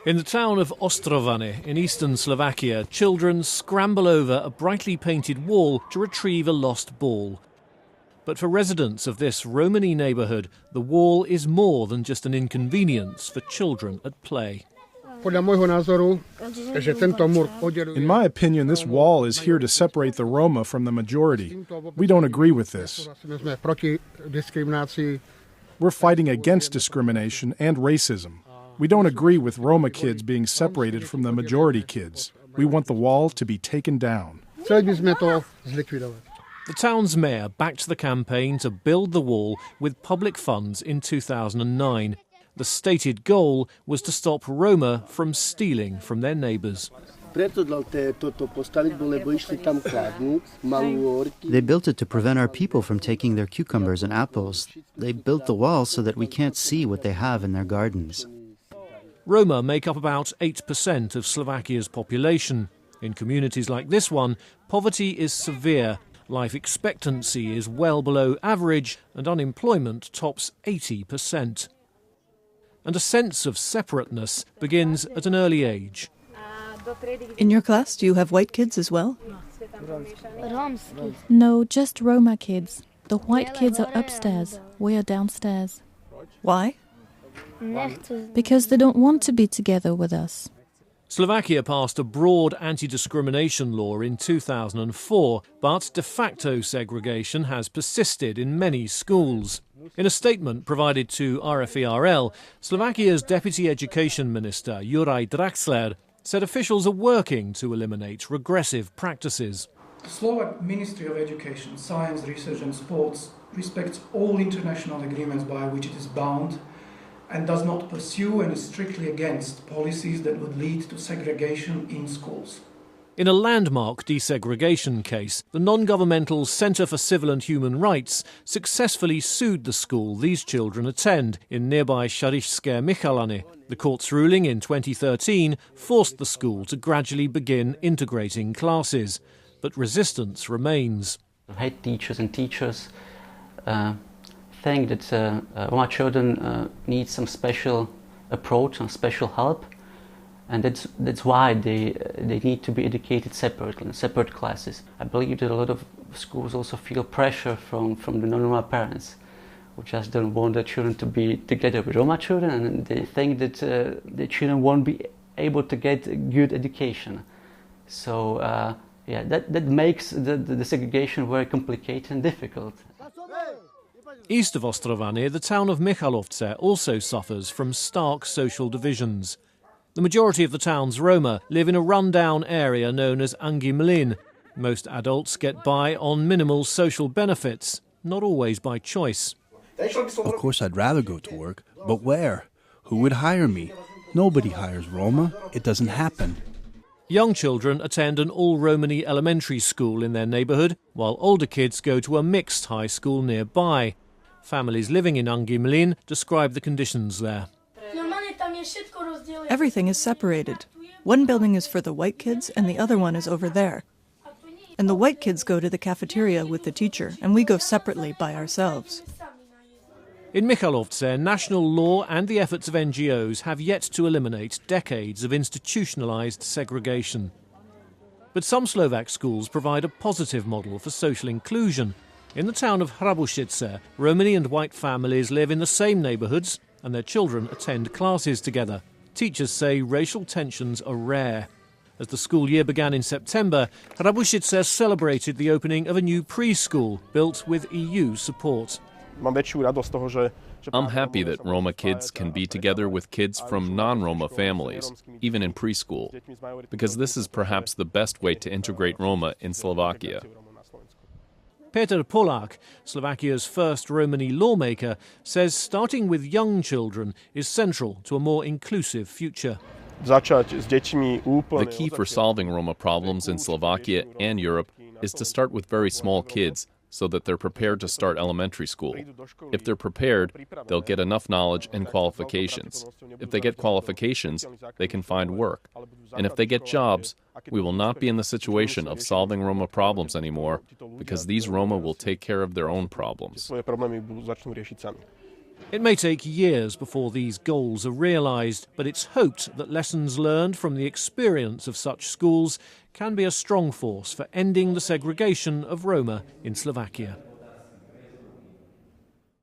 In the town of Ostrovany in eastern Slovakia, children scramble over a brightly painted wall to retrieve a lost ball. But for residents of this Romany neighbourhood, the wall is more than just an inconvenience for children at play. In my opinion, this wall is here to separate the Roma from the majority. We don't agree with this. We're fighting against discrimination and racism. We don't agree with Roma kids being separated from the majority kids. We want the wall to be taken down. The town's mayor backed the campaign to build the wall with public funds in 2009. The stated goal was to stop Roma from stealing from their neighbours. They built it to prevent our people from taking their cucumbers and apples. They built the wall so that we can't see what they have in their gardens. Roma make up about 8% of Slovakia's population. In communities like this one, poverty is severe, life expectancy is well below average, and unemployment tops 80%. And a sense of separateness begins at an early age. In your class, do you have white kids as well? No, just Roma kids. The white kids are upstairs. We are downstairs. Why? Because they don't want to be together with us. Slovakia passed a broad anti-discrimination law in 2004, but de facto segregation has persisted in many schools. In a statement provided to RFERL, Slovakia's Deputy Education Minister, Juraj Draxler, said officials are working to eliminate regressive practices. The Slovak Ministry of Education, Science, Research and Sports respects all international agreements by which it is bound and does not pursue and is strictly against policies that would lead to segregation in schools. In a landmark desegregation case, the non-governmental Centre for Civil and Human Rights successfully sued the school these children attend in nearby Šarišské Michalany. The court's ruling in 2013 forced the school to gradually begin integrating classes, but resistance remains. Head teachers and teachers think that Roma children need some special approach, some special help, and that's why they need to be educated separately, in separate classes. I believe that a lot of schools also feel pressure from the non-Roma parents, who just don't want their children to be together with Roma children, and they think that the children won't be able to get a good education. So that makes the segregation very complicated and difficult. East of Ostrovany, the town of Michalovce also suffers from stark social divisions. The majority of the town's Roma live in a run-down area known as Angi Mlyn. Most adults get by on minimal social benefits, not always by choice. Of course I'd rather go to work, but where? Who would hire me? Nobody hires Roma. It doesn't happen. Young children attend an all-Romany elementary school in their neighbourhood, while older kids go to a mixed high school nearby. Families living in Angi Mlyn describe the conditions there. Everything is separated. One building is for the white kids and the other one is over there. And the white kids go to the cafeteria with the teacher, and we go separately by ourselves. In Michalovce, national law and the efforts of NGOs have yet to eliminate decades of institutionalized segregation. But some Slovak schools provide a positive model for social inclusion. In the town of Hrabušice, Romany and white families live in the same neighbourhoods and their children attend classes together. Teachers say racial tensions are rare. As the school year began in September, Hrabušice celebrated the opening of a new preschool built with EU support. I'm happy that Roma kids can be together with kids from non-Roma families, even in preschool, because this is perhaps the best way to integrate Roma in Slovakia. Petr Polák, Slovakia's first Romany lawmaker, says starting with young children is central to a more inclusive future. The key for solving Roma problems in Slovakia and Europe is to start with very small kids, so that they're prepared to start elementary school. If they're prepared, they'll get enough knowledge and qualifications. If they get qualifications, they can find work. And if they get jobs, we will not be in the situation of solving Roma problems anymore, because these Roma will take care of their own problems. It may take years before these goals are realised, but it's hoped that lessons learned from the experience of such schools can be a strong force for ending the segregation of Roma in Slovakia.